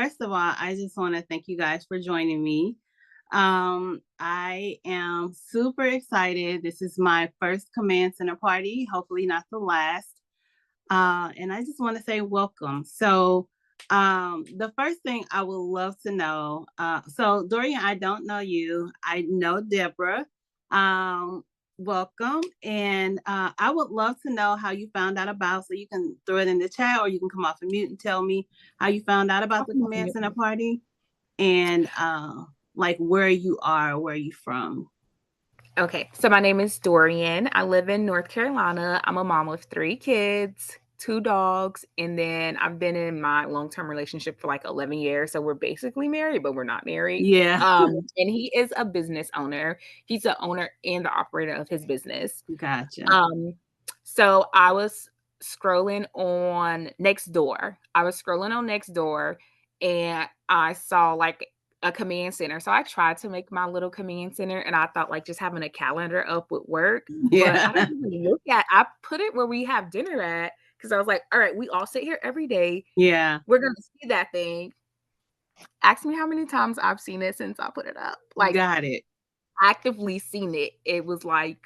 first of all, I just want to thank you guys for joining me. I am super excited. This is my first command center party, hopefully not the last. And I just want to say welcome. The first thing I would love to know, so Dorian, I don't know you. I know Deborah. Um, Welcome. And I would love to know how you found out about, so you can throw it in the chat or you can come off of mute and tell me how you found out about the command center party and like where you are, where you from. Okay, so my name is Dorian. I live in North Carolina. I'm a mom of 3 kids, 2 dogs, and then I've been in my long-term relationship for like 11 years. So we're basically married, but we're not married. Yeah, And he is a business owner. He's the owner and the operator of his business. gotcha. So I was scrolling on Nextdoor. I was scrolling on Nextdoor and I saw like a command center. So I tried to make my little command center and I thought like just having a calendar up would work. But I Yeah, don't even look at I put it where we have dinner at because I was like, all right, we all sit here every day. yeah, We're gonna see that thing. Ask me how many times I've seen it since I put it up. Like got it. actively seen it. It was like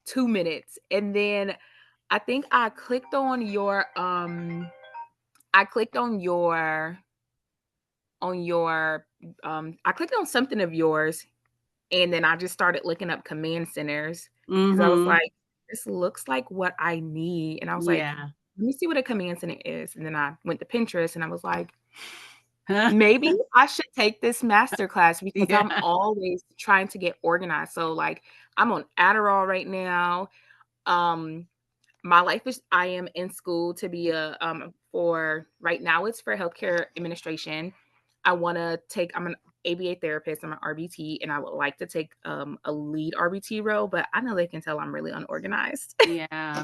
2 minutes. And then I think I clicked on your I clicked on something of yours and then I just started looking up command centers because I was Mm-hmm. like, this looks like what I need. And I was like, Yeah. let me see what a command center is. And then I went to Pinterest and I was like, maybe I should take this master class because I'm Yeah. always trying to get organized. So like I'm on Adderall right now. Um my life is I am in school to be a for right now it's for healthcare administration. I'm an ABA therapist, I'm an RBT, and I would like to take a lead RBT role, but I know they can tell I'm really unorganized. Yeah.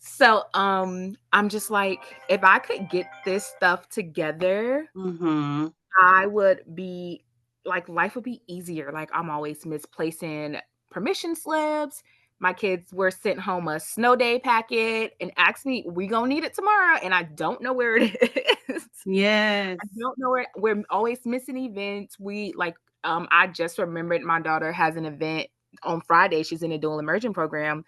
So I'm just like, if I could get this stuff together, Mm-hmm. I would be like life would be easier. Like I'm always misplacing permission slips. My kids were sent home a snow day packet and asked me, we gonna need it tomorrow. And I don't know where it is. Yes. I don't know where we're always missing events. I just remembered my daughter has an event on Friday. She's in a dual immersion program.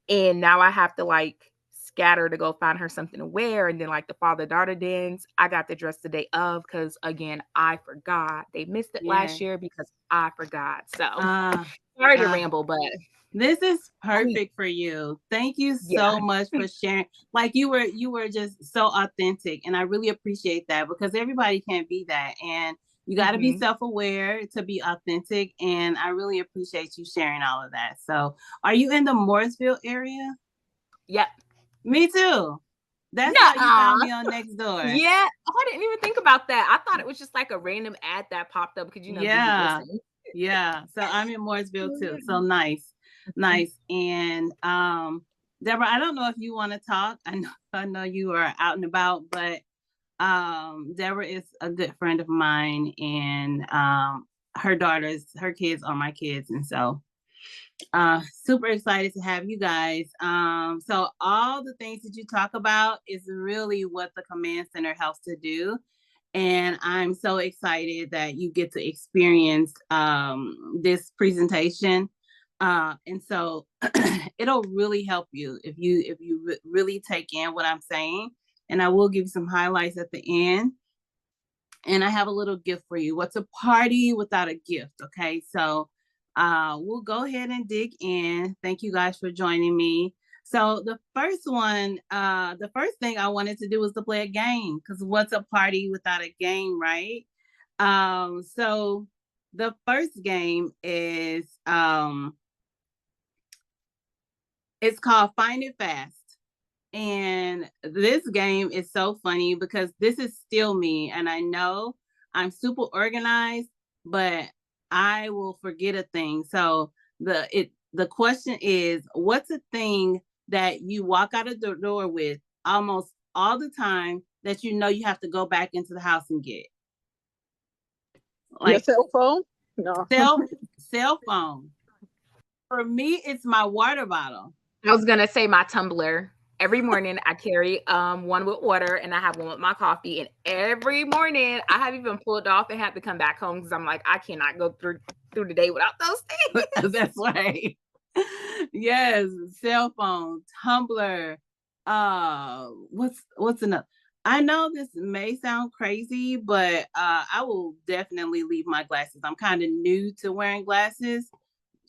And now I have to like scatter to go find her something to wear. And then like the father-daughter dance, I got the dress the day of because again, I forgot. They missed it Yeah. last year because I forgot. So Uh, sorry to uh, ramble, but this is I mean, perfect for you. Thank you yeah. so much for sharing. Like you were just so authentic, and I really appreciate that because everybody can't be that, and you got to be Mhm. self-aware to be authentic. And I really appreciate you sharing all of that. So, are you in the Morrisville area? Yep. Me too. That's how you Nuh-uh. found me on Nextdoor. Yeah. Oh, I didn't even think about that. I thought it was just like a random ad that popped up because Google Yeah. listens. Yeah. So I'm in Mooresville too. So nice. Mhm. Nice. And Deborah, I don't know if you want to talk. I know you are out and about, but Deborah is a good friend of mine and her kids are my kids. And so super excited to have you guys. So all the things that you talk about is really what the command center helps to do. And I'm so excited that you get to experience this presentation. And so it'll really help you if you really take in what I'm saying. And I will give you some highlights at the end. And I have a little gift for you. What's a party without a gift? Okay, so we'll go ahead and dig in. Thank you guys for joining me. So the first thing I wanted to do was to play a game because what's a party without a game, right? So the first game is it's called Find It Fast. And this game is so funny because this is still me. And I know I'm super organized, but I will forget a thing. So the question is, what's a thing that you walk out of the door with almost all the time that you know you have to go back into the house and get? Your Like cell phone? No. cell cell phone. For me, it's my water bottle. I was gonna say my Tumblr. every morning I carry one with water and I have one with my coffee. And every morning I have even pulled off and had to come back home because I'm like, I cannot go through the day without those things. That's right. Yes, cell phone, Tumblr. What's another? I know this may sound crazy, but I will definitely leave my glasses. I'm kind of new to wearing glasses.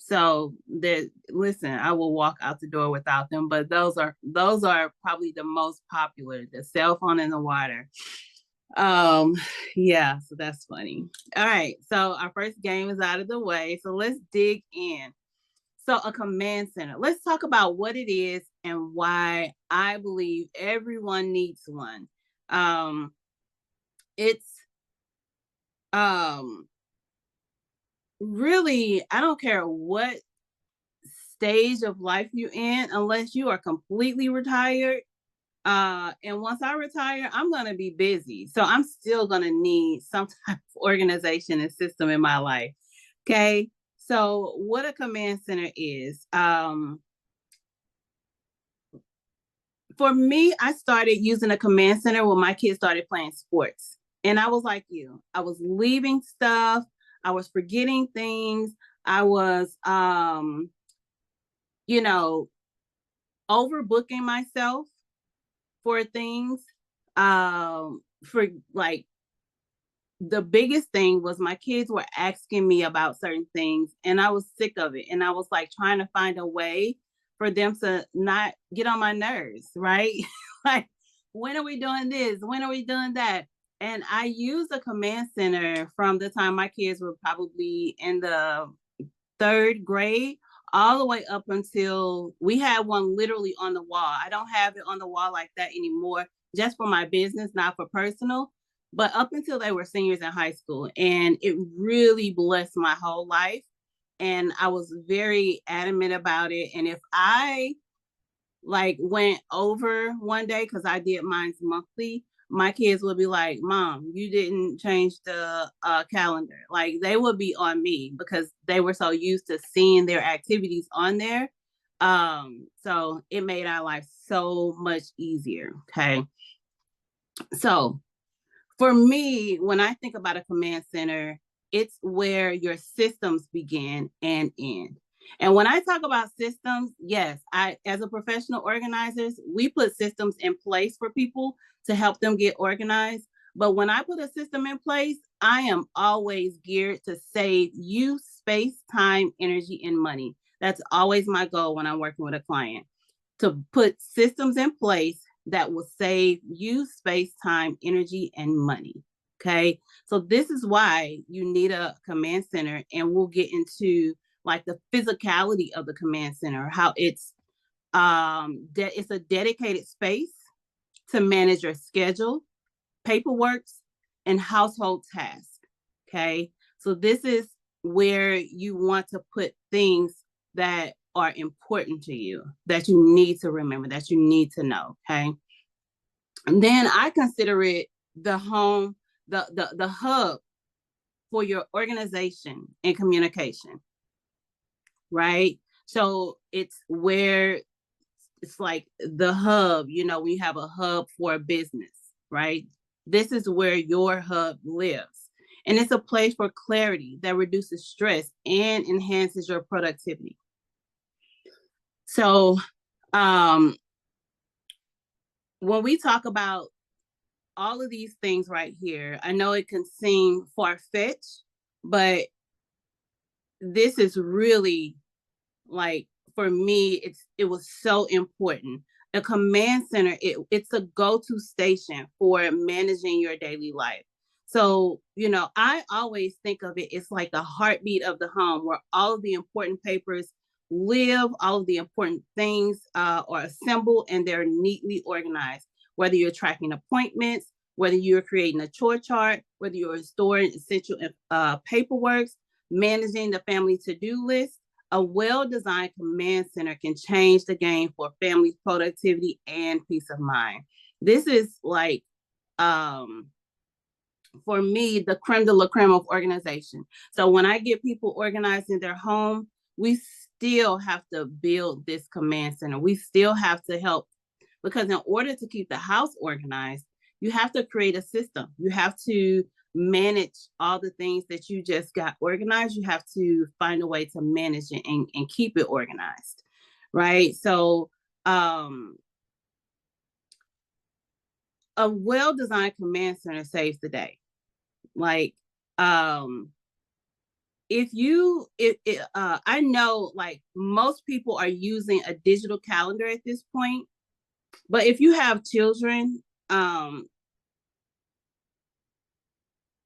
So that listen, I will walk out the door without them, but those are probably the most popular, the cell phone and the water. Um, yeah, so that's funny. All right, so our first game is out of the way. So let's dig in. So a command center. Let's talk about what it is and why I believe everyone needs one. It's um really, I don't care what stage of life you're in, unless you are completely retired. And once I retire, I'm gonna be busy. So I'm still gonna need some type of organization and system in my life. Okay. So what a command center is, for me, I started using a command center when my kids started playing sports. And I was like you, I was leaving stuff, I was forgetting things, I was you know, overbooking myself for things. For like the biggest thing was my kids were asking me about certain things and I was sick of it. And I was like trying to find a way for them to not get on my nerves, right? Like, when are we doing this? When are we doing that? And I used a command center from the time my kids were probably in the third grade all the way up until we had one literally on the wall. I don't have it on the wall like that anymore, just for my business, not for personal. But up until they were seniors in high school, and it really blessed my whole life. And I was very adamant about it. And if I like went over one day, because I did mine's monthly, my kids would be like, Mom, you didn't change the calendar. Like, they would be on me because they were so used to seeing their activities on there. So it made our life so much easier. Okay. So for me, when I think about a command center, it's where your systems begin and end. And when I talk about systems, yes, I, as a professional organizers, we put systems in place for people to help them get organized. But when I put a system in place, I am always geared to save you space, time, energy, and money. That's always my goal when I'm working with a client, to put systems in place that will save you space, time, energy, and money. Okay. So this is why you need a command center, and we'll get into like the physicality of the command center, how it's it's a dedicated space to manage your schedule, paperwork, and household tasks. Okay. So this is where you want to put things that are important to you, that you need to remember, that you need to know. Okay. And then I consider it the home, the hub for your organization and communication, right? So it's where it's like the hub, we have a hub for a business, right? This is where your hub lives. And it's a place for clarity that reduces stress and enhances your productivity. So when we talk about all of these things right here, I know it can seem far-fetched, but this is really, like, for me, it was so important. A command center, it's a go-to station for managing your daily life. So, I always think of it, it's like the heartbeat of the home, where all of the important papers live, all of the important things are assembled, and they're neatly organized. Whether you're tracking appointments, whether you're creating a chore chart, whether you're storing essential paperwork, managing the family to-do list, a well-designed command center can change the game for family productivity and peace of mind. This is like, for me, the creme de la creme of organization. So when I get people organized in their home, we still have to build this command center. We still have to help because in order to keep the house organized, you have to create a system. You have to manage all the things that you just got organized. You have to find a way to manage it and keep it organized, right? So a well-designed command center saves the day. Like I know like most people are using a digital calendar at this point, but if you have children,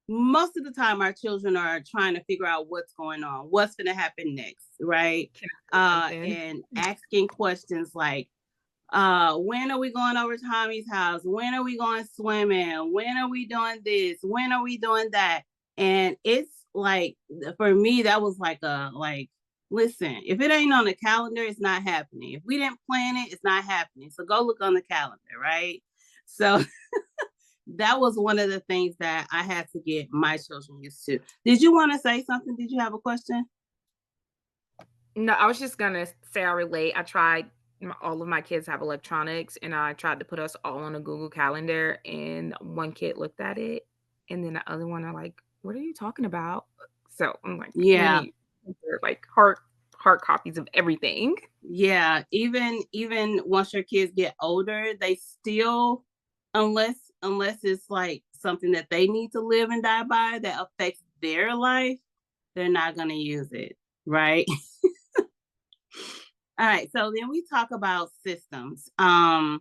most of the time our children are trying to figure out what's going on, what's going to happen next, right? And asking questions like, when are we going over Tommy's house? When are we going swimming? When are we doing this? When are we doing that? And it's like, for me, that was like listen, if it ain't on the calendar, it's not happening. If we didn't plan it, it's not happening. So go look on the calendar, right? So that was one of the things that I had to get my children used to. Did you want to say something? Did you have a question? No, I was just gonna say I relate. I tried, all of my kids have electronics, and I tried to put us all on a Google Calendar, and one kid looked at it, and then the other one are like, "What are you talking about?" So I'm like, Yeah. "We need like hard copies of everything." Yeah, even once your kids get older, they still, unless it's like something that they need to live and die by that affects their life, they're not going to use it, right? All right, so then we talk about systems. I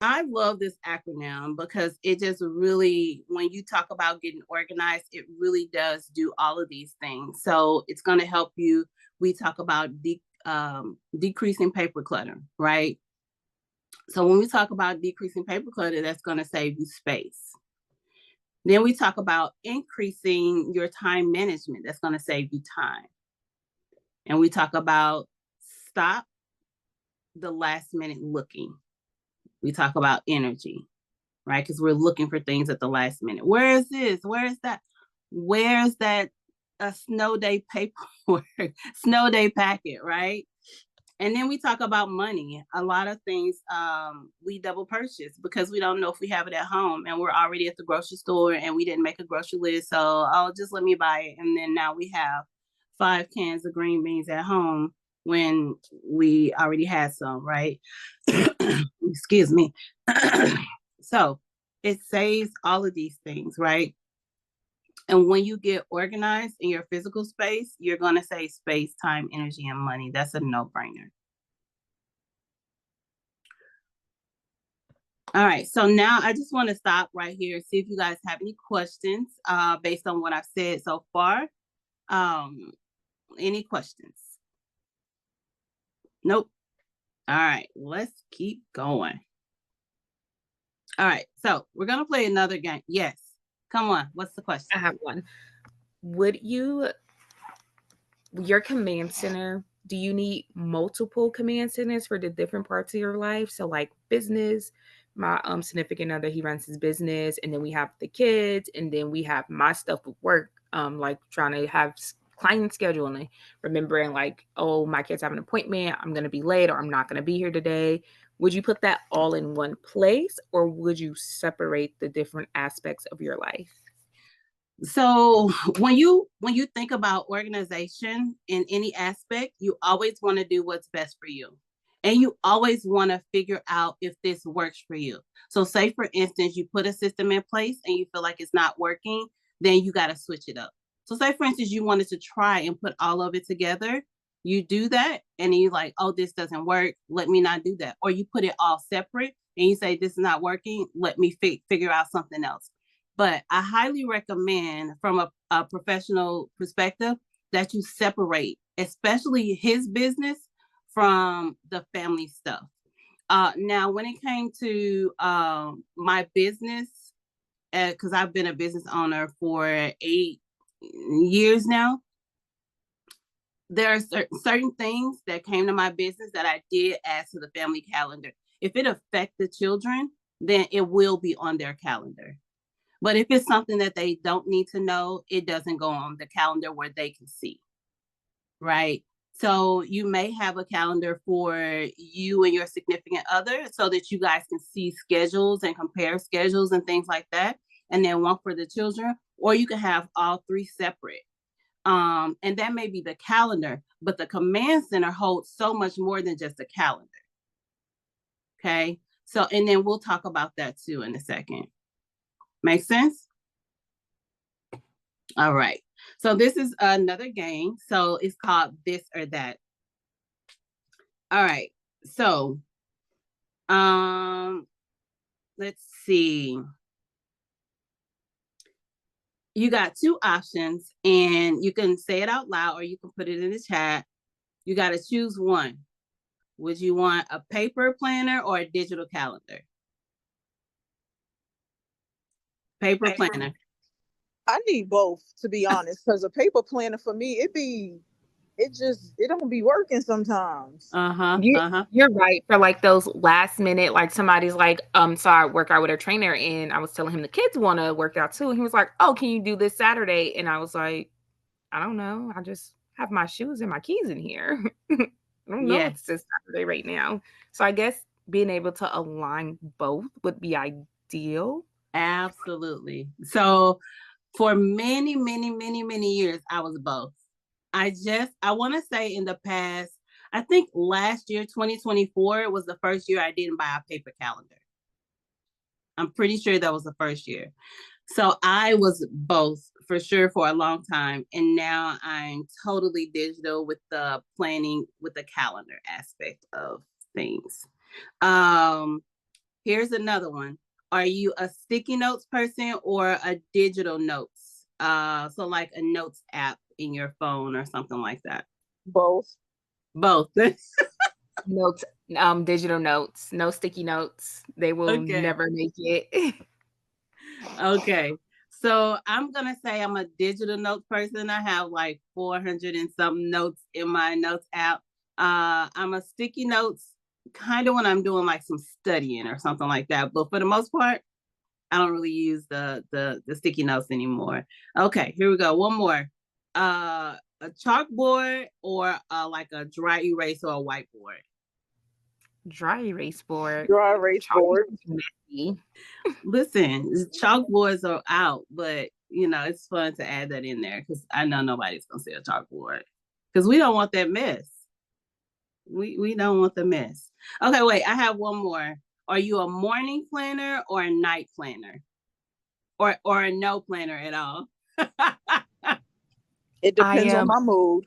love this acronym because it just really, when you talk about getting organized, it really does do all of these things. So it's going to help you. We talk about decreasing paper clutter, right? So when we talk about decreasing paper clutter, that's going to save you space. Then we talk about increasing your time management. That's going to save you time. And we talk about stop the last minute looking. We talk about energy, right? Because we're looking for things at the last minute. Where is this? Where is that? Where's that snow day paperwork, snow day packet, right? And then we talk about money. A lot of things we double purchase because we don't know if we have it at home, and we're already at the grocery store and we didn't make a grocery list. So, oh, just let me buy it. And then now we have 5 cans of green beans at home when we already had some, right? Excuse me. So it saves all of these things, right? And when you get organized in your physical space, you're going to save space, time, energy, and money. That's a no-brainer. All right, so now I just want to stop right here, see if you guys have any questions based on what I've said so far. Any questions? Nope. All right, let's keep going. All right, so we're going to play another game. Yes. Come on. What's the question? I have one. Would your command center, do you need multiple command centers for the different parts of your life? So like business, my significant other, he runs his business, and then we have the kids, and then we have my stuff with work, like trying to have client scheduling, remembering like, oh, my kids have an appointment, I'm going to be late, or I'm not going to be here today. Would you put that all in one place, or would you separate the different aspects of your life? So when you think about organization in any aspect, you always want to do what's best for you. And you always want to figure out if this works for you. So say, for instance, you put a system in place and you feel like it's not working, then you got to switch it up. So say, for instance, you wanted to try and put all of it together. You do that and then you're like, oh, this doesn't work. Let me not do that. Or you put it all separate and you say, this is not working. Let me figure out something else. But I highly recommend from a professional perspective that you separate, especially his business from the family stuff. Now, when it came to my business, because I've been a business owner for 8 years now, there are certain things that came to my business that I did add to the family calendar. If it affects the children, then it will be on their calendar. But if it's something that they don't need to know, it doesn't go on the calendar where they can see, right? So you may have a calendar for you and your significant other so that you guys can see schedules and compare schedules and things like that. And then one for the children, or you can have all three separate. And that may be the calendar, but the command center holds so much more than just a calendar. Okay. So, and then we'll talk about that too in a second. Make sense? All right. So this is another game. So it's called This or That. All right. So, let's see. You got two options and you can say it out loud or you can put it in the chat. You got to choose one. Would you want a paper planner or a digital calendar? Paper planner. I need both, to be honest, because a paper planner for me, it don't be working sometimes. You're right. For like those last minute, like somebody's like, so I work out with a trainer and I was telling him the kids want to work out too. And he was like, oh, can you do this Saturday? And I was like, I don't know. I just have my shoes and my keys in here. I don't know it's this Saturday right now. So I guess being able to align both would be ideal. Absolutely. So for many, many, many, many years, I was both. I want to say in the past, I think last year, 2024, was the first year I didn't buy a paper calendar. I'm pretty sure that was the first year. So I was both for sure for a long time. And now I'm totally digital with the planning, with the calendar aspect of things. Here's another one. Are you a sticky notes person or a digital notes? So like a notes app in your phone or something like that. Both. Notes, digital notes, no sticky notes. They will never make it. Okay. So I'm gonna say I'm a digital notes person. I have like 400 and something notes in my notes app. I'm a sticky notes kind of when I'm doing like some studying or something like that. But for the most part, I don't really use the sticky notes anymore. Okay, here we go. One more. A chalkboard or like a dry erase or a whiteboard? Dry erase board. Dry erase board. Listen, chalkboards are out, but you know, it's fun to add that in there because I know nobody's gonna say a chalkboard because we don't want that mess. We don't want the mess. Okay, wait, I have one more. Are you a morning planner or a night planner? Or a no planner at all? It depends on my mood.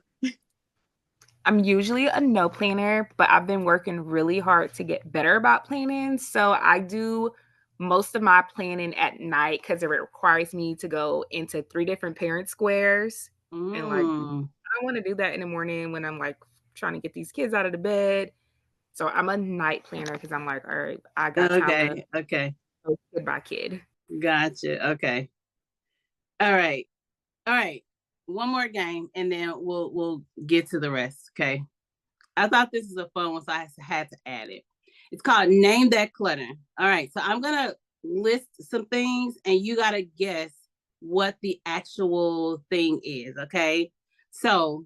I'm usually a no planner, but I've been working really hard to get better about planning. So I do most of my planning at night because it requires me to go into 3 different parent squares. And like, I don't want to do that in the morning when I'm like trying to get these kids out of the bed. So I'm a night planner because I'm like, all right, I got time to go kid by kid. Gotcha. Okay. All right. One more game and then we'll get to the rest. Okay. I thought this was a fun one, so I had to add it. It's called Name That Clutter. All right. So I'm gonna list some things and you gotta guess what the actual thing is. Okay. So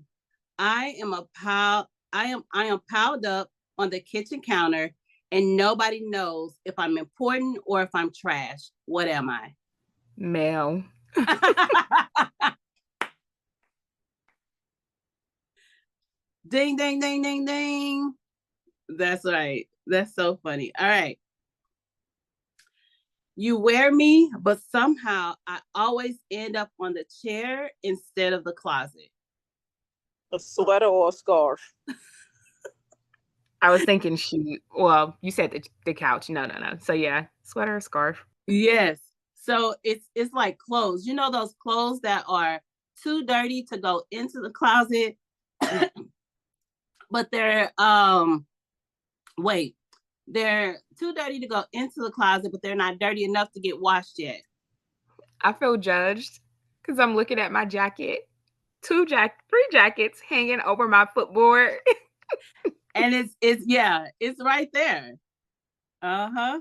I am piled up on the kitchen counter and nobody knows if I'm important or if I'm trash. What am I? Mail. Ding, ding, ding, ding, ding. That's right. That's so funny. All right. You wear me, but somehow I always end up on the chair instead of the closet. A sweater or a scarf? I was thinking shoot. Well, you said the couch. No. So yeah, sweater or scarf. Yes. So it's like clothes. You know those clothes that are too dirty to go into the closet, but they're they're too dirty to go into the closet, but they're not dirty enough to get washed yet. I feel judged because I'm looking at my jacket. 3 jackets hanging over my footboard. And it's right there. Uh-huh.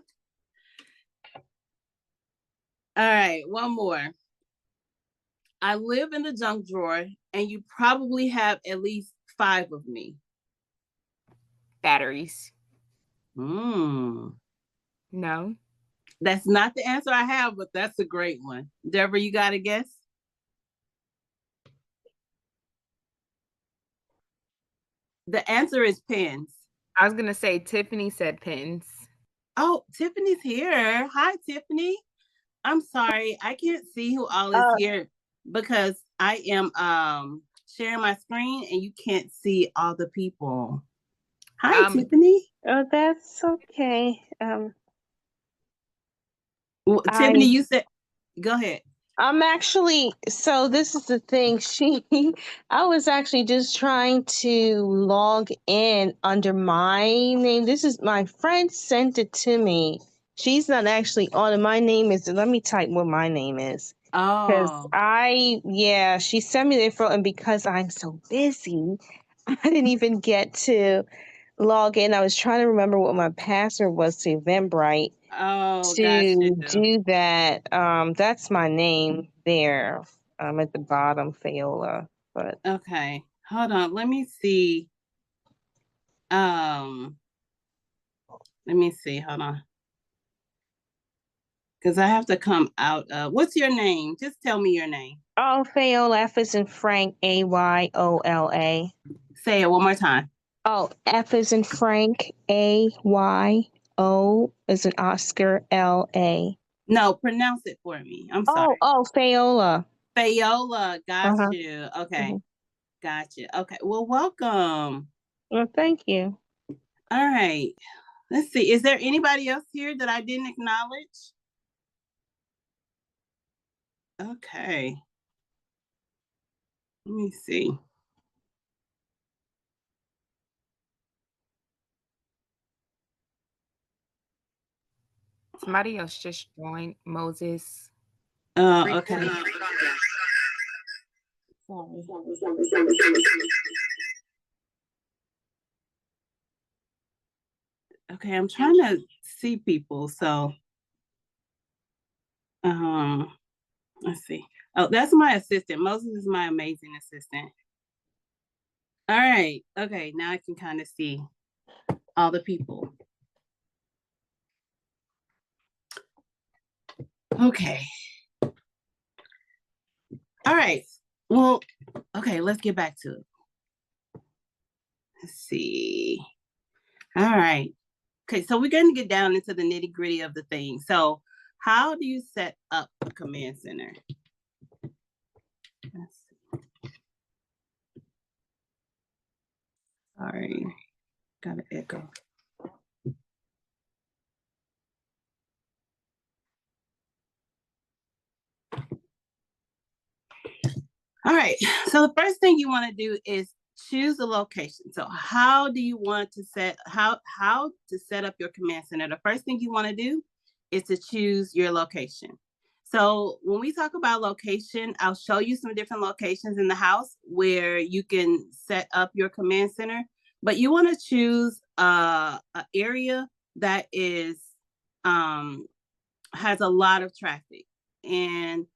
All right, one more. I live in the junk drawer, and you probably have at least 5 of me? Batteries. No. That's not the answer I have, but that's a great one. Deborah, you got a guess? The answer is pens. I was gonna say Tiffany said pens. Oh, Tiffany's here. Hi, Tiffany. I'm sorry, I can't see who all is here because I am sharing my screen and you can't see all the people. Hi, Tiffany. Oh, that's okay. Tiffany, you said, go ahead. I'm actually, so this is the thing. I was actually just trying to log in under my name. This is my friend sent it to me. She's not actually on it. My name is, let me type what my name is. Because she sent me the info, and because I'm so busy, I didn't even get to log in. I was trying to remember what my password was to Eventbrite to do that. That's my name there. At the bottom, Fayola. But okay, hold on. Let me see. Hold on. Because I have to come out of. What's your name? Just tell me your name. Oh, Fayola. F is in Frank. Ayola. Say it one more time. Oh, F is in Frank. Ayo is in Oscar. LA. No, pronounce it for me. I'm sorry. Oh, Fayola. Fayola. Got you. Okay. Got you. Okay. Well, welcome. Well, thank you. All right. Let's see. Is there anybody else here that I didn't acknowledge? Okay. Let me see. Somebody else just joined, Moses. Okay. Okay, I'm trying to see people, so let's see. Oh, that's my assistant. Moses is my amazing assistant. All right. Okay, now I can kind of see all the people. Okay. All right. Well, okay, let's get back to it. Let's see. All right. Okay, so we're going to get down into the nitty gritty of the thing. So how do you set up a command center? Let's see. Sorry, got an echo. All right, so the first thing you want to do is choose a location. So how do you want to set up your command center? The first thing you want to do is to choose your location. So when we talk about location, I'll show you some different locations in the house where you can set up your command center, but you want to choose an area that is has a lot of traffic. And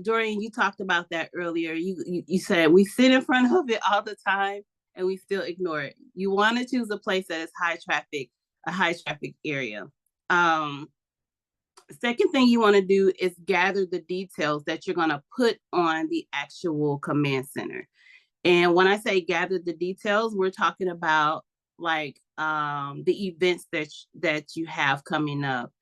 Dorian, you talked about that earlier. You said we sit in front of it all the time and we still ignore it. You want to choose a place that is a high traffic area. Second thing you want to do is gather the details that you're going to put on the actual command center. And when I say gather the details, we're talking about like the events that you have coming up.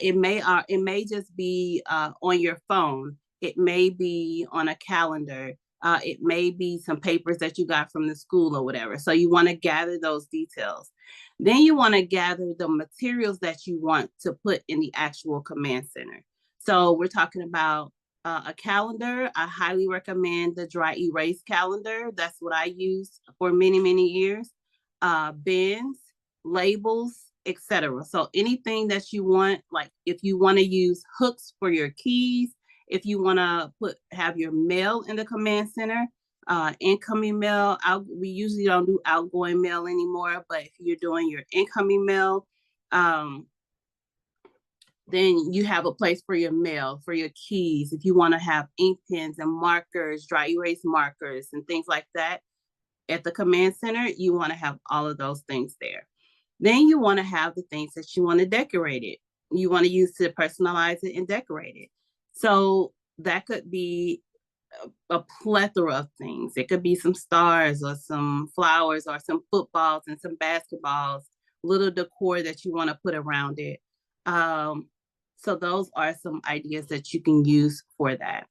It may just be on your phone. It may be on a calendar. It may be some papers that you got from the school or whatever. So you want to gather those details. Then you want to gather the materials that you want to put in the actual command center. So we're talking about a calendar. I highly recommend the dry erase calendar. That's what I used for many, many years. Bins, labels, etc. So anything that you want, like if you want to use hooks for your keys, if you want to have your mail in the command center, incoming mail, we usually don't do outgoing mail anymore, but if you're doing your incoming mail, then you have a place for your mail, for your keys. If you want to have ink pens and markers, dry erase markers and things like that, at the command center, you want to have all of those things there. Then you want to have the things that you want to decorate it. You want to use to personalize it and decorate it. So that could be a plethora of things. It could be some stars or some flowers or some footballs and some basketballs, little decor that you want to put around it. So those are some ideas that you can use for that.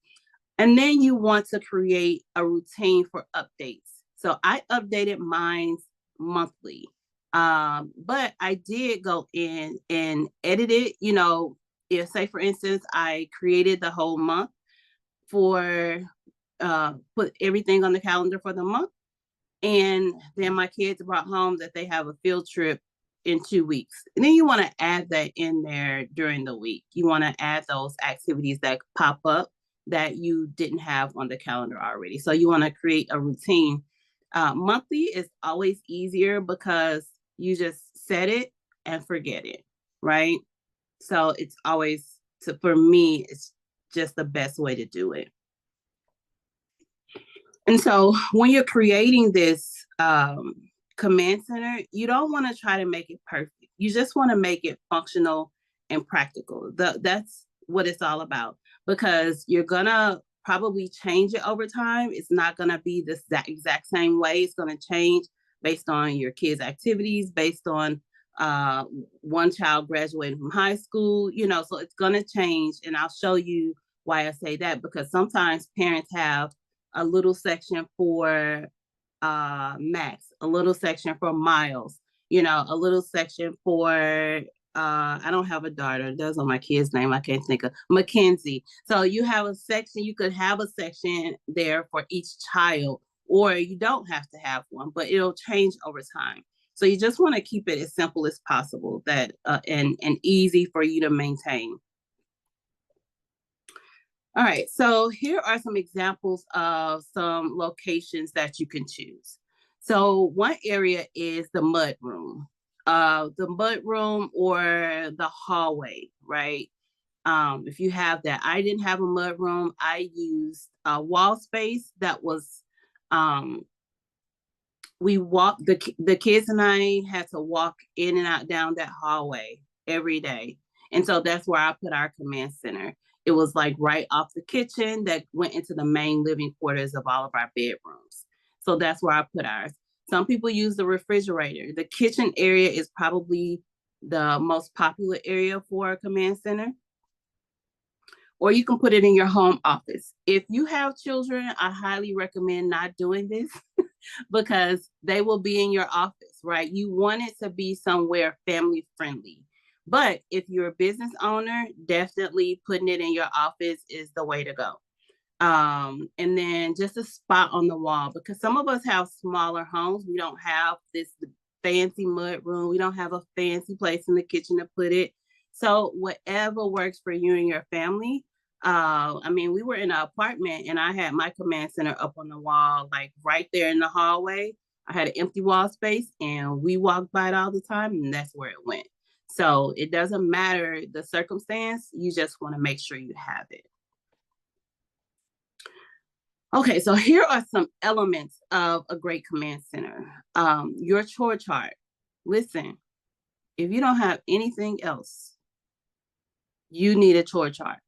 And then you want to create a routine for updates. So I updated mine monthly. But I did go in and edit it. You know, if say for instance, I created the whole month for put everything on the calendar for the month. And then my kids brought home that they have a field trip in 2 weeks. And then you want to add that in there during the week. You want to add those activities that pop up that you didn't have on the calendar already. So you want to create a routine. Monthly is always easier because you just set it and forget it, right? So it's always, for me, it's just the best way to do it. And so when you're creating this command center, you don't want to try to make it perfect. You just want to make it functional and practical. That's what it's all about, because you're going to probably change it over time. It's not going to be the exact same way. It's going to change based on your kids' activities, based on one child graduating from high school, you know, so it's going to change. And I'll show you why I say that, because sometimes parents have a little section for Max, a little section for Miles, you know, a little section for I don't have a daughter. That's on my kid's name. I can't think of Mackenzie. So you have a section, you could have a section there for each child, or you don't have to have one, but it'll change over time. So you just want to keep it as simple as possible, that and easy for you to maintain. All right, so here are some examples of some locations that you can choose. So one area is the mud room or the hallway, right? If you have that. I didn't have a mud room. I used a wall space that was, we walked, the kids and I had to walk in and out down that hallway every day. And so that's where I put our command center. It was like right off the kitchen that went into the main living quarters of all of our bedrooms. So that's where I put ours. Some people use the refrigerator. The kitchen area is probably the most popular area for a command center. Or you can put it in your home office. If you have children, I highly recommend not doing this because they will be in your office, right? You want it to be somewhere family friendly. But if you're a business owner, definitely putting it in your office is the way to go. And then just a spot on the wall, because some of us have smaller homes. We don't have this fancy mud room. We don't have a fancy place in the kitchen to put it. So whatever works for you and your family. I mean, we were in an apartment and I had my command center up on the wall, like right there in the hallway. I had an empty wall space and we walked by it all the time, and that's where it went. So it doesn't matter the circumstance. You just want to make sure you have it. Okay, so here are some elements of a great command center. Your chore chart. Listen, if you don't have anything else, you need a chore chart.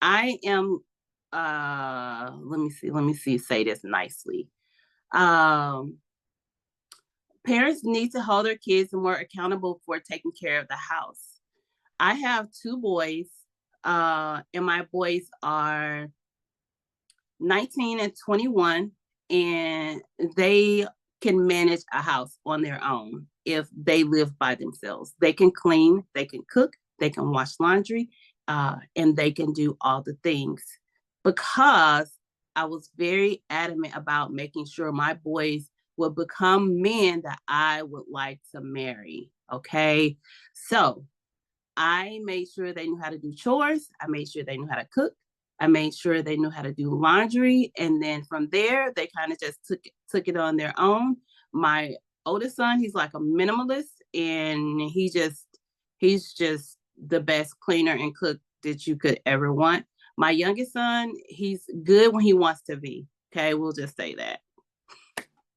I am, let me see, say this nicely. Parents need to hold their kids more accountable for taking care of the house. I have 2 boys, and my boys are 19 and 21, and they can manage a house on their own if they live by themselves. They can clean, they can cook, they can wash laundry, and they can do all the things, because I was very adamant about making sure my boys would become men that I would like to marry. Okay. So I made sure they knew how to do chores. I made sure they knew how to cook. I made sure they knew how to do laundry. And then from there, they kind of just took it on their own. My oldest son, he's like a minimalist, and he's just the best cleaner and cook that you could ever want. My youngest son, he's good when he wants to be. Okay, we'll just say that.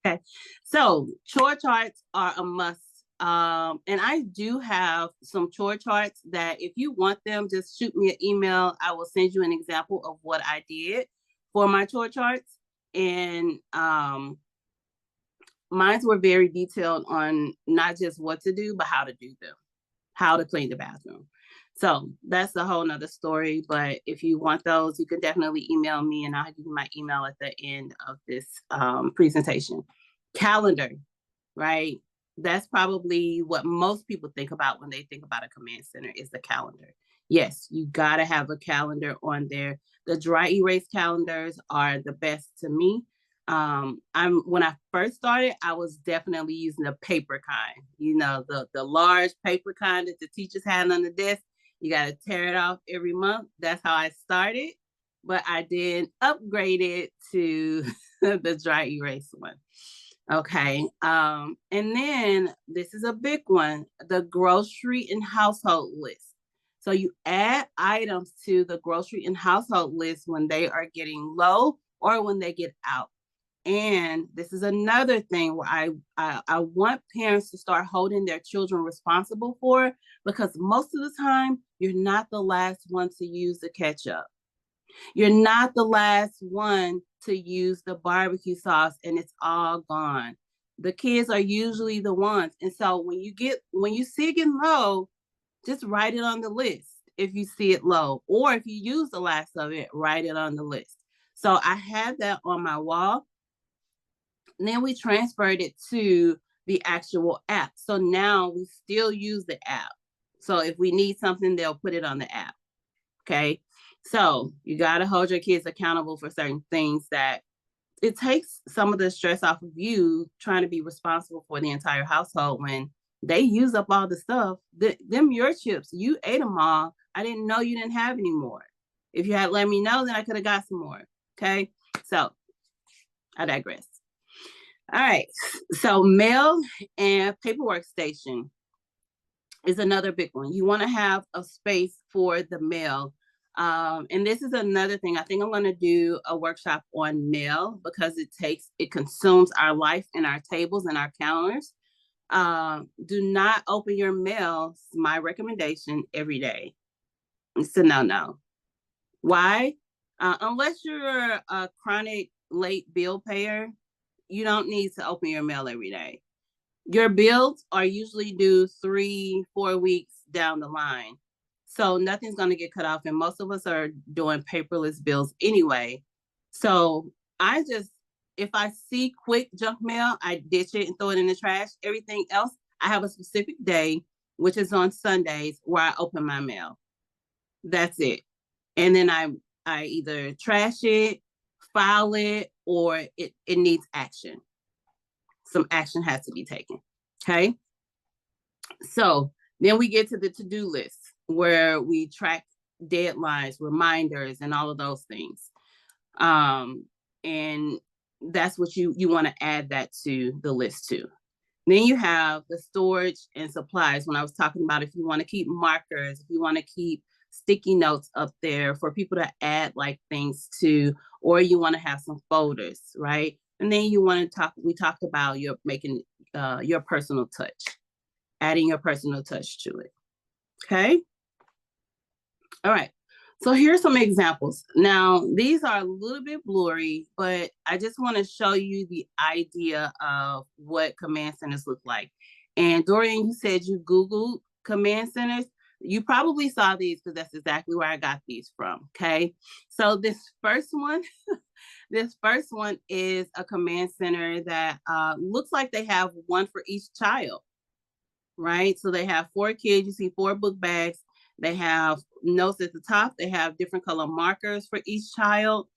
Okay. So chore charts are a must. And I do have some chore charts that if you want them, just shoot me an email. I will send you an example of what I did for my chore charts. And mine were very detailed on not just what to do, but how to do them, how to clean the bathroom. So that's a whole nother story. But if you want those, you can definitely email me and I'll give you my email at the end of this presentation. Calendar, right? That's probably what most people think about when they think about a command center is the calendar. Yes, you gotta have a calendar on there. The dry erase calendars are the best to me. When I first started, I was definitely using the paper kind, you know, the large paper kind that the teachers had on the desk. You got to tear it off every month. That's how I started, but I did upgrade it to the dry erase one. Okay. And then this is a big one, the grocery and household list. So you add items to the grocery and household list when they are getting low or when they get out. And this is another thing where I want parents to start holding their children responsible for, because most of the time, you're not the last one to use the ketchup. You're not the last one to use the barbecue sauce and it's all gone. The kids are usually the ones. And so when you see it getting low, just write it on the list if you see it low. Or if you use the last of it, write it on the list. So I had that on my wall. And then we transferred it to the actual app. So now we still use the app. So if we need something, they'll put it on the app. Okay. So you got to hold your kids accountable for certain things that it takes some of the stress off of you trying to be responsible for the entire household when they use up all the stuff. Them your chips, you ate them all. I didn't know you didn't have any more. If you had let me know, then I could have got some more. Okay. So I digress. All right. So mail and paperwork station is another big one. You want to have a space for the mail. And this is another thing. I think I'm going to do a workshop on mail because it consumes our life and our tables and our calendars. Do not open your mail, my recommendation, every day. It's a no. Why? Unless you're a chronic late bill payer, you don't need to open your mail every day. Your bills are usually due 3-4 weeks down the line. So nothing's going to get cut off. And most of us are doing paperless bills anyway. So if I see quick junk mail, I ditch it and throw it in the trash. Everything else, I have a specific day, which is on Sundays, where I open my mail. That's it. And then I either trash it, file it, or it needs action. Some action has to be taken. Okay. So then we get to the to-do list where we track deadlines, reminders, and all of those things. And that's what you want to add that to the list too. Then you have the storage and supplies. When I was talking about if you want to keep markers, if you want to keep sticky notes up there for people to add like things to, or you want to have some folders, right? And then we talked about making your personal touch, adding your personal touch to it. Okay. All right. So here's some examples. Now, these are a little bit blurry, but I just want to show you the idea of what command centers look like. And Dorian, you said you Googled command centers. You probably saw these because that's exactly where I got these from. Okay. So this first one is a command center that looks like they have one for each child, right? So they have 4 kids. You see 4 book bags. They have notes at the top. They have different color markers for each child.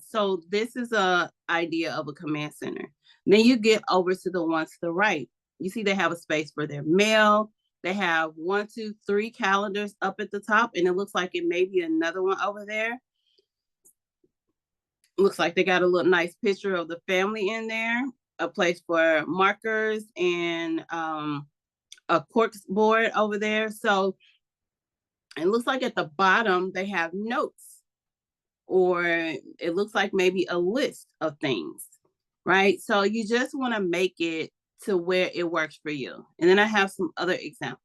So this is a idea of a command center. Then you get over to the ones to the right. You see they have a space for their mail. They have 1, 2, 3 calendars up at the top, and it looks like it may be another one over there. Looks like they got a little nice picture of the family in there, a place for markers, and a cork board over there. So it looks like at the bottom they have notes, or it looks like maybe a list of things. right? So you just want to make it to where it works for you. And then I have some other examples.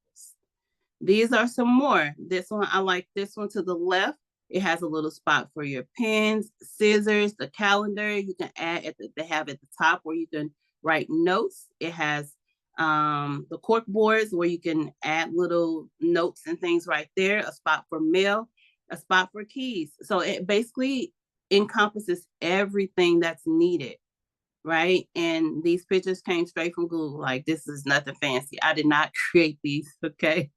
These are some more. This one, I like this one to the left. It has a little spot for your pens, scissors, the calendar. You can add they have at the top where you can write notes. It has the cork boards where you can add little notes and things right there, a spot for mail, a spot for keys. So it basically encompasses everything that's needed, right? And these pictures came straight from Google. Like, this is nothing fancy. I did not create these, okay?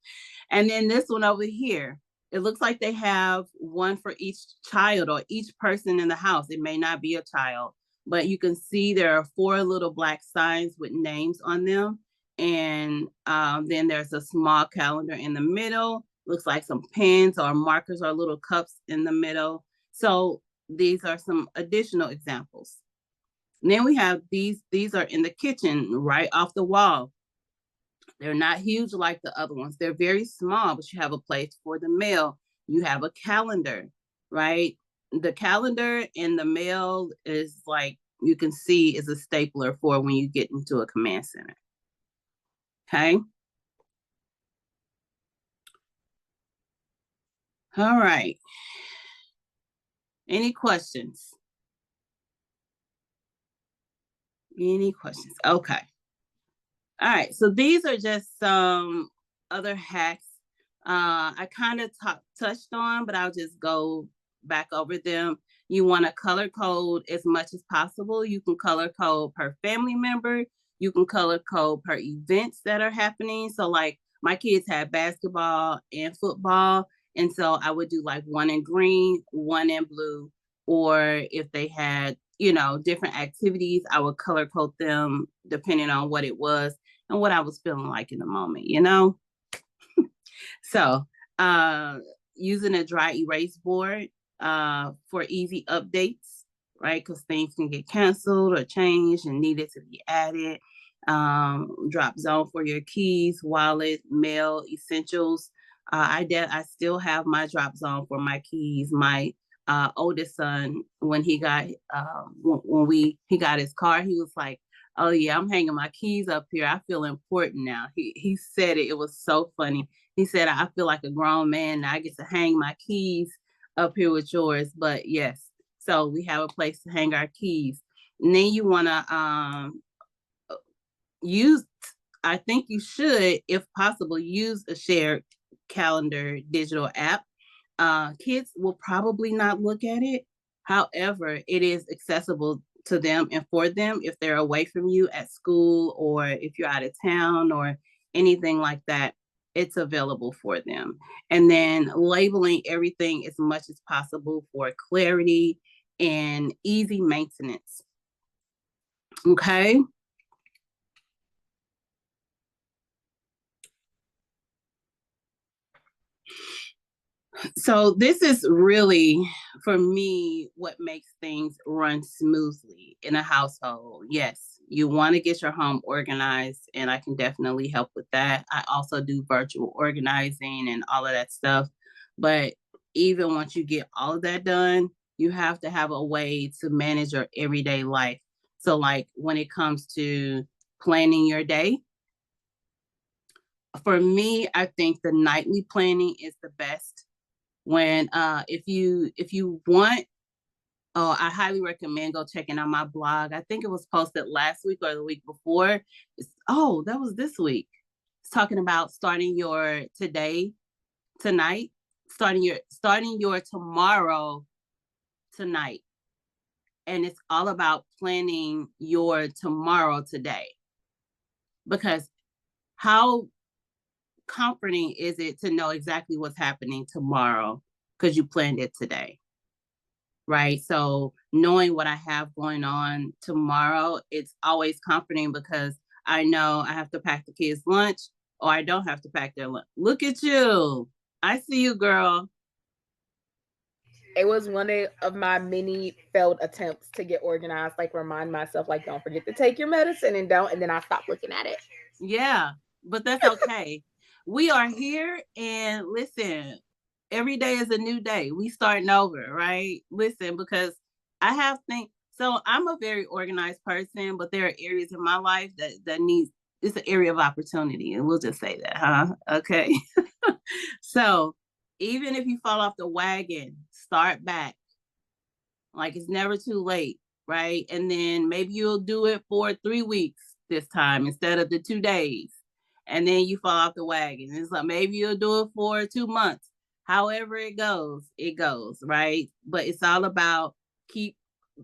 And then this one over here, it looks like they have one for each child or each person in the house. It may not be a child, but you can see there are 4 little black signs with names on them. And then there's a small calendar in the middle. Looks like some pens or markers or little cups in the middle. So these are some additional examples. And then we have these are in the kitchen right off the wall. They're not huge like the other ones. They're very small, but you have a place for the mail. You have a calendar, right? The calendar in the mail is like, you can see is a stapler for when you get into a command center. Okay. All right. Any questions? Any questions? Okay. All right, so these are just some other hacks I kind of touched on, but I'll just go back over them. You want to color code as much as possible. You can color code per family member. You can color code per events that are happening. So like my kids had basketball and football. And so I would do like one in green, one in blue, or if they had, different activities, I would color code them depending on what it was and what I was feeling like in the moment. So using a dry erase board for easy updates, right? Because things can get canceled or changed and needed to be added. Drop zone for your keys, wallet, mail, essentials. I still have my drop zone for my keys. My oldest son, when he got he got his car, he was like, "Oh yeah, I'm hanging my keys up here. I feel important now." He said it. It was so funny. He said, "I feel like a grown man now. I get to hang my keys up here with yours." But yes, so we have a place to hang our keys. And then you want to use, I think you should, if possible, use a shared calendar digital app. Kids will probably not look at it. However, it is accessible to them and for them if they're away from you at school or if you're out of town or anything like that. It's available for them. And then labeling everything as much as possible for clarity and easy maintenance. Okay. So this is really, for me, what makes things run smoothly in a household. Yes, you want to get your home organized, and I can definitely help with that. I also do virtual organizing and all of that stuff. But even once you get all of that done, you have to have a way to manage your everyday life. So like when it comes to planning your day, for me, I think the nightly planning is the best. When if you want, I highly recommend go checking out my blog. I think it was posted last week or the week before. That was this week. It's talking about starting your tonight, starting your tomorrow tonight. And it's all about planning your tomorrow today. Because how comforting is it to know exactly what's happening tomorrow because you planned it today, right? So knowing what I have going on tomorrow, it's always comforting because I know I have to pack the kids' lunch or I don't have to pack their lunch. Look at you. I see you, girl. It was one of my many failed attempts to get organized, like remind myself, like, don't forget to take your medicine and then I stopped looking at it. Yeah, but that's okay. We are here and listen, every day is a new day. We starting over, right? Listen, because I have things, So I'm a very organized person, but there are areas in my life that needs, it's an area of opportunity, and we'll just say that, huh? Okay. So even if you fall off the wagon, start back. Like, it's never too late, right? And then maybe you'll do it for 3 weeks this time instead of the 2 days. And then you fall off the wagon. It's like maybe you'll do it for 2 months. However it goes, right? But it's all about keep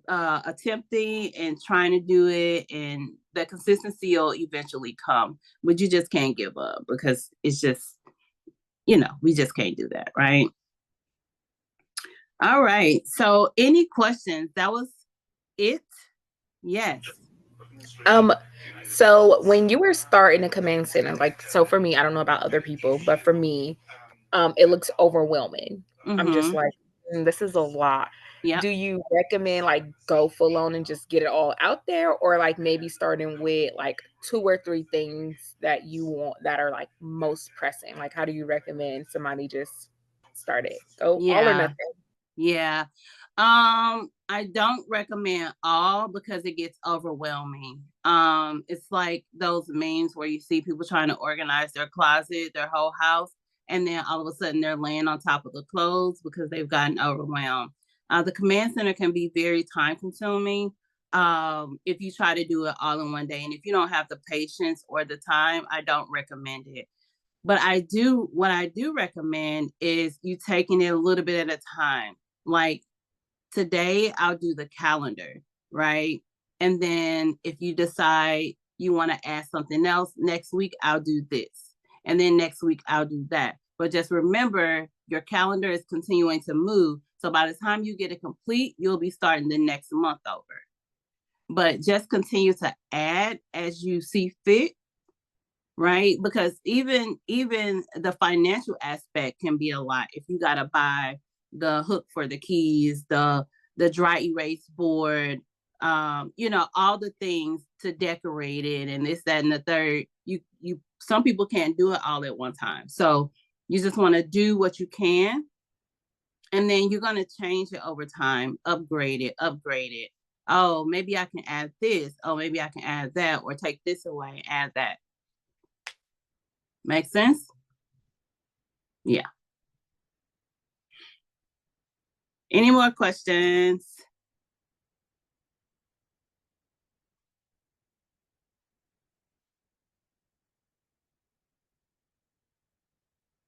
attempting and trying to do it, and the consistency will eventually come. But you just can't give up, because it's just, we just can't do that, right? All right. So any questions? That was it? Yes. So when you were starting a command center, like, so for me, I don't know about other people, but for me, it looks overwhelming. I'm just Mm-hmm. like, this is a lot. Yeah. Do you recommend like go full on and just get it all out there, or like maybe starting with like 2 or 3 things that you want that are like most pressing? Like, how do you recommend somebody just start it? Go all or Yeah. nothing. Yeah. I don't recommend all, because it gets overwhelming. It's like those memes where you see people trying to organize their closet, their whole house, and then all of a sudden they're laying on top of the clothes because they've gotten overwhelmed. The command center can be very time consuming if you try to do it all in one day. And if you don't have the patience or the time, I don't recommend it. But what I do recommend is you taking it a little bit at a time. Like, today I'll do the calendar, right? And then if you decide you want to add something else, next week I'll do this. And then next week I'll do that. But just remember, your calendar is continuing to move. So by the time you get it complete, you'll be starting the next month over. But just continue to add as you see fit, right? Because even the financial aspect can be a lot. If you got to buy the hook for the keys, the dry erase board, all the things to decorate it, and this, that, and the third. You some people can't do it all at one time. So you just want to do what you can, and then you're going to change it over time, upgrade it. Oh, maybe I can add this. Oh, maybe I can add that, or take this away, add that. Make sense? Yeah. Any more questions?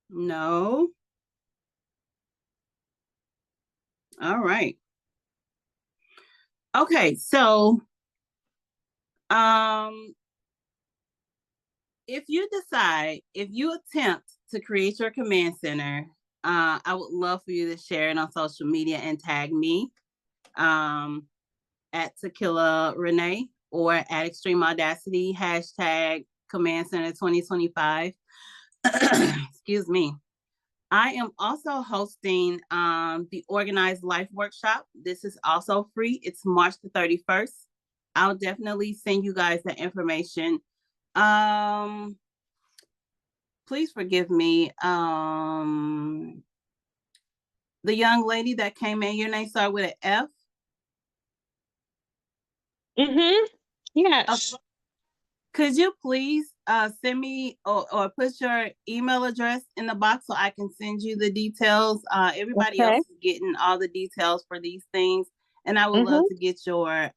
No? All right. Okay, so if you attempt to create your command center, I would love for you to share it on social media and tag me at TakillaRene or at Extreme Audacity, #Command Center 2025. Excuse me. I am also hosting the Organized Life Workshop. This is also free. It's March the 31st. I'll definitely send you guys the information. Please forgive me. The young lady that came in, your name started with an F? Yes. Could you please send me or put your email address in the box so I can send you the details? Everybody Okay. else is getting all the details for these things, and I would love to get your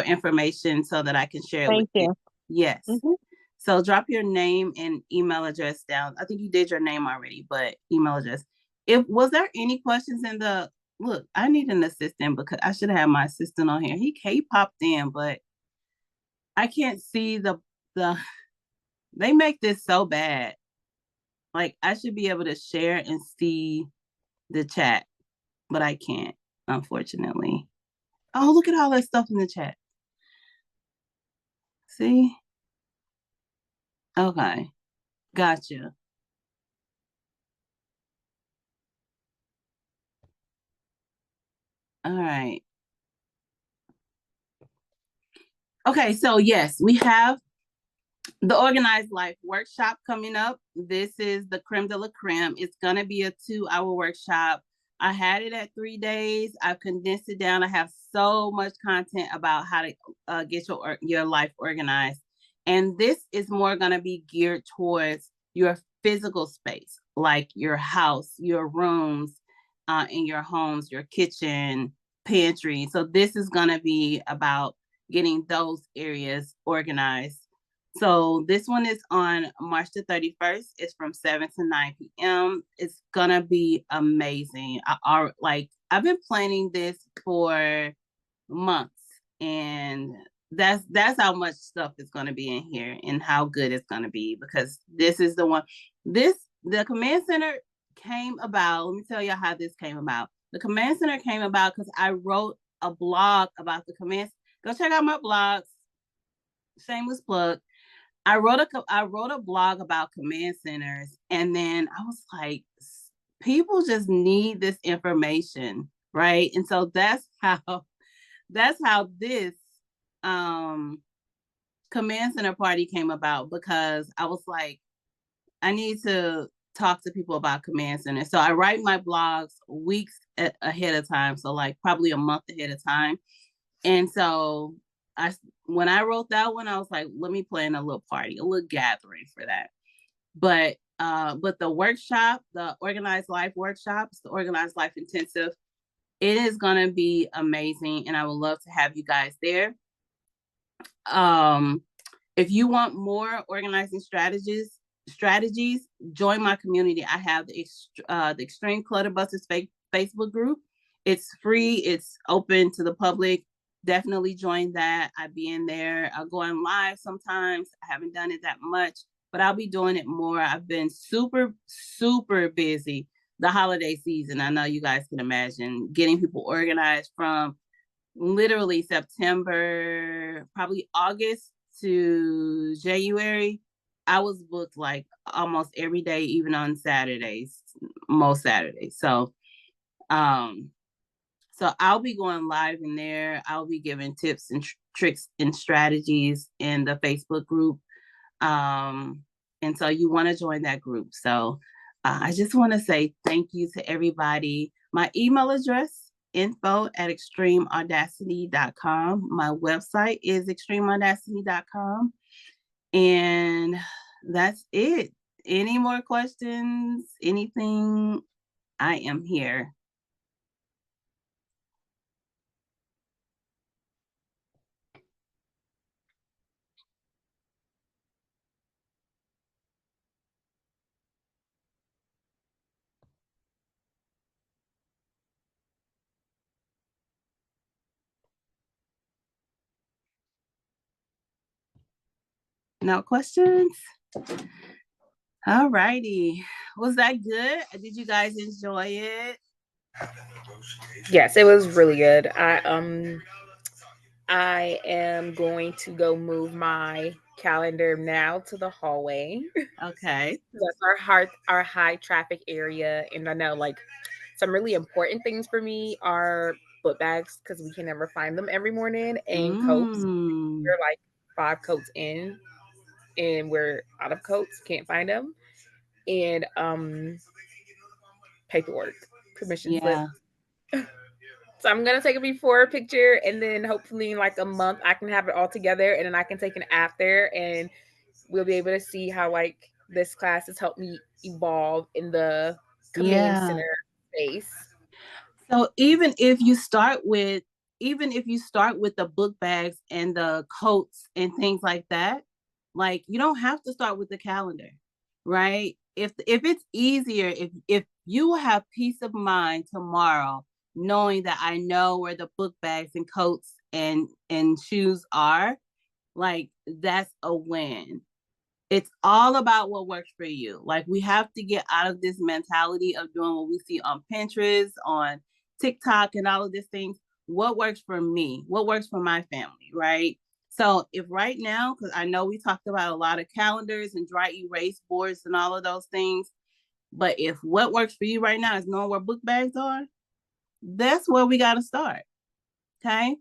information so that I can share it with Thank you. you. Yes. Mhm. So drop your name and email address down. I think you did your name already, but email address. Was there any questions in the look? I need an assistant, because I should have my assistant on here. He popped in, but I can't see the they make this so bad. Like, I should be able to share and see the chat, but I can't, unfortunately. Oh, look at all that stuff in the chat. See? Okay. Gotcha. All right. Okay, so yes, we have the Organized Life Workshop coming up. This is the creme de la creme. It's going to be a 2-hour workshop. I had it at 3 days. I've condensed it down. I have so much content about how to get your life organized. And this is more going to be geared towards your physical space, like your house, your rooms, in your homes, your kitchen, pantry. So this is going to be about getting those areas organized. So this one is on March the 31st. It's from 7 to 9 p.m. It's gonna be amazing. I've been planning this for months, and that's how much stuff is gonna be in here and how good it's gonna be, because this is the one. The command center came about. Let me tell you how this came about. The command center came about because I wrote a blog about the command. Go check out my blogs. Shameless plug. I wrote a blog about command centers, and then I was like, people just need this information, right? And so that's how this command center party came about, because I was like, I need to talk to people about command center. So I write my blogs weeks ahead of time, so like probably a month ahead of time. And so when I wrote that one, I was like, let me plan a little party, a little gathering for that. But the workshop, the Organized Life workshops, the Organized Life Intensive, it is gonna be amazing, and I would love to have you guys there. If you want more organizing strategies, join my community. I have the Extreme Clutter Busters Facebook group. It's free. It's open to the public. Definitely join that. I'll be in there. I'll go on live sometimes. I haven't done it that much, but I'll be doing it more. I've been super, super busy the holiday season. I know you guys can imagine getting people organized from literally September, probably August to January. I was booked like almost every day, even on Saturdays, most Saturdays. So I'll be going live in there. I'll be giving tips and tricks and strategies in the Facebook group. And so you want to join that group. So I just want to say thank you to everybody. My email address, info@extremeaudacity.com. My website is extremeaudacity.com. And that's it. Any more questions? Anything? I am here. No questions? All righty. Was that good? Did you guys enjoy it? Yes, it was really good. I am going to go move my calendar now to the hallway. Okay. That's our high traffic area, and I know like some really important things for me are book bags because we can never find them every morning, and coats. We're like 5 coats in, and we're out of coats, can't find them, and paperwork, permission slip. Yeah. So I'm gonna take a before picture, and then hopefully in like a month I can have it all together, and then I can take an after, and we'll be able to see how like this class has helped me evolve in the command center space. So even if you start with the book bags and the coats and things like that, like you don't have to start with the calendar, right? If it's easier, if you have peace of mind tomorrow knowing that I know where the book bags and coats and shoes are, like that's a win. It's all about what works for you. Like we have to get out of this mentality of doing what we see on Pinterest, on TikTok, and all of these things. What works for me? What works for my family, right? So if right now, because I know we talked about a lot of calendars and dry erase boards and all of those things, but if what works for you right now is knowing where book bags are, that's where we got to start. Okay.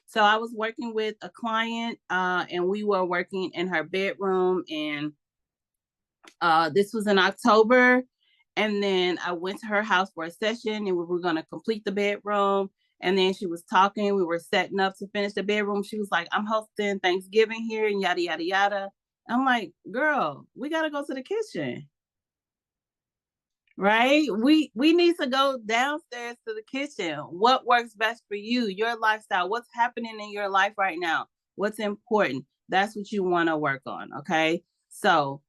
So I was working with a client and we were working in her bedroom, and this was in October, And then I went to her house for a session, and we were going to complete the bedroom. And then she was talking. We were setting up to finish the bedroom. She was like, I'm hosting Thanksgiving here and yada, yada, yada. I'm like, girl, we got to go to the kitchen. Right? We need to go downstairs to the kitchen. What works best for you, your lifestyle, what's happening in your life right now, what's important. That's what you want to work on. Okay. So,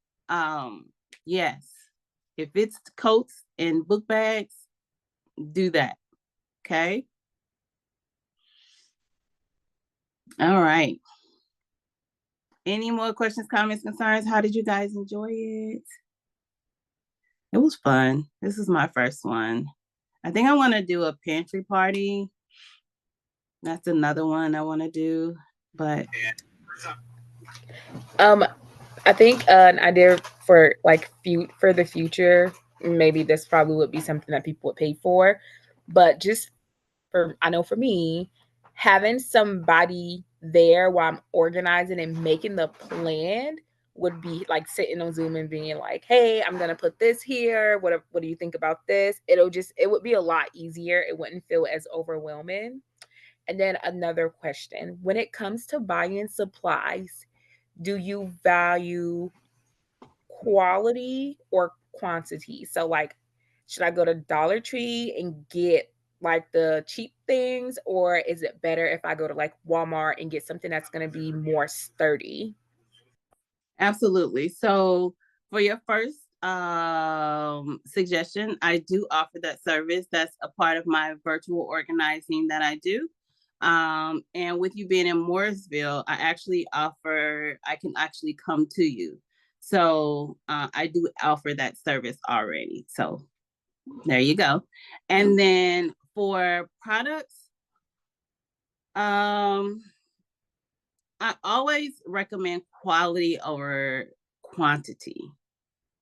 yes, if it's coats and book bags, do that. Okay. All right. Any more questions, comments, concerns? How did you guys enjoy it? It was fun. This is my first one. I think I want to do a pantry party. That's another one I want to do, but I think an idea for like for the future, maybe this probably would be something that people would pay for, but just I know for me, having somebody there while I'm organizing and making the plan would be like sitting on Zoom and being like, "Hey, I'm gonna put this here. What do you think about this?" It would be a lot easier. It wouldn't feel as overwhelming. And then another question: when it comes to buying supplies, do you value quality or quantity? So like, should I go to Dollar Tree and get like the cheap things, or is it better if I go to like Walmart and get something that's going to be more sturdy? absolutely. So for your first suggestion, I do offer that service. That's a part of my virtual organizing that I do. And with you being in Morrisville, I can actually come to you. So I do offer that service already. So there you go. And then for products, um, I always recommend quality over quantity.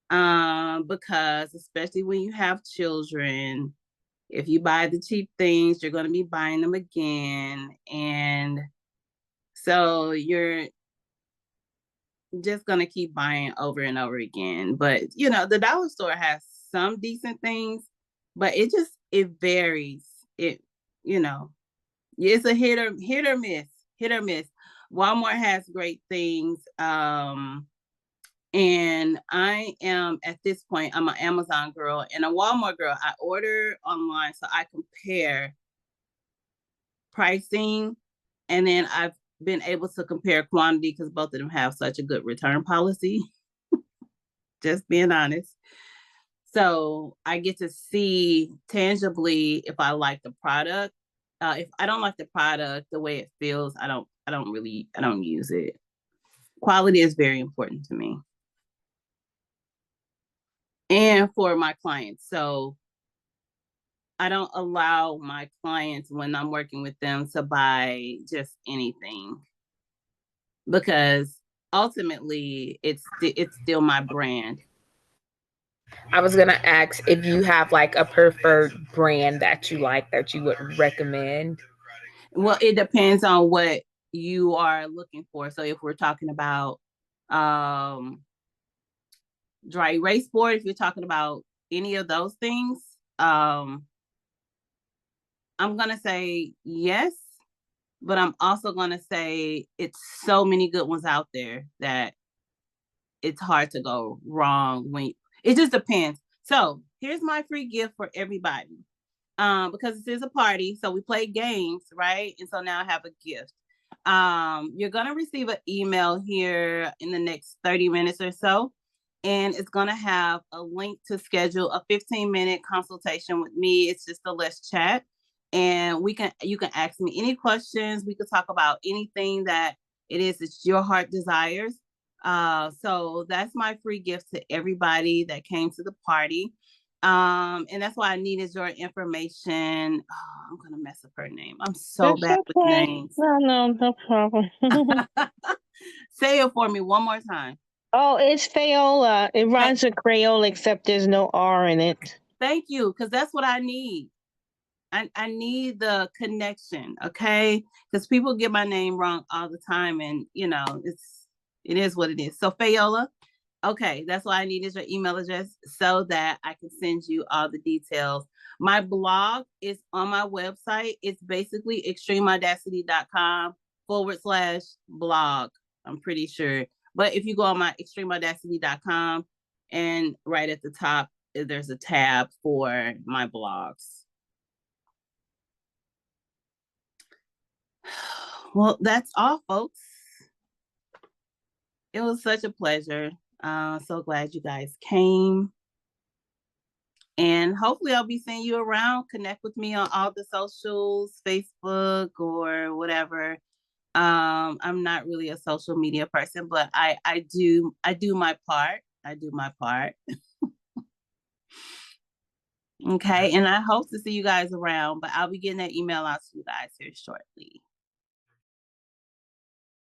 Because especially when you have children, if you buy the cheap things, you're going to be buying them again. And so you're just going to keep buying over and over again. But, the dollar store has some decent things, but it varies. You know, it's a hit or miss. Walmart has great things. And I am at this point, I'm an Amazon girl and a Walmart girl. I order online so I compare pricing, and then I've been able to compare quantity because both of them have such a good return policy. Just being honest. So I get to see tangibly if I like the product. If I don't like the product, the way it feels, I don't use it. Quality is very important to me. And for my clients. So I don't allow my clients when I'm working with them to buy just anything, because ultimately it's still my brand. I was gonna ask if you have like a preferred brand that you like that you would recommend. Well, it depends on what you are looking for. So if we're talking about dry erase board, if you're talking about any of those things, I'm gonna say yes, but I'm also gonna say it's so many good ones out there that it's hard to go wrong it just depends. So here's my free gift for everybody. Because this is a party, so we play games, right? And so now I have a gift. You're gonna receive an email here in the next 30 minutes or so, and it's gonna have a link to schedule a 15-minute consultation with me. It's just a let's chat, and you can ask me any questions. We could talk about anything that it's your heart desires. So that's my free gift to everybody that came to the party. And that's why I needed your information. Oh, I'm gonna mess up her name. I'm so That's bad with okay. names. No problem. Say it for me one more time. Oh, it's Fayola. It rhymes with Crayola, except there's no R in it. Thank you, because that's what I need. I need the connection, okay? Because people get my name wrong all the time, and it is what it is. So Fayola, Okay, that's why I needed your email address so that I can send you all the details. My blog is on my website. It's basically extremeaudacity.com/blog. I'm pretty sure. But if you go on my extremeaudacity.com and right at the top, there's a tab for my blogs. Well, that's all, folks. It was such a pleasure. So glad you guys came. And hopefully I'll be seeing you around. Connect with me on all the socials, Facebook or whatever. I'm not really a social media person, but I do my part. I do my part. Okay, and I hope to see you guys around, but I'll be getting that email out to you guys here shortly.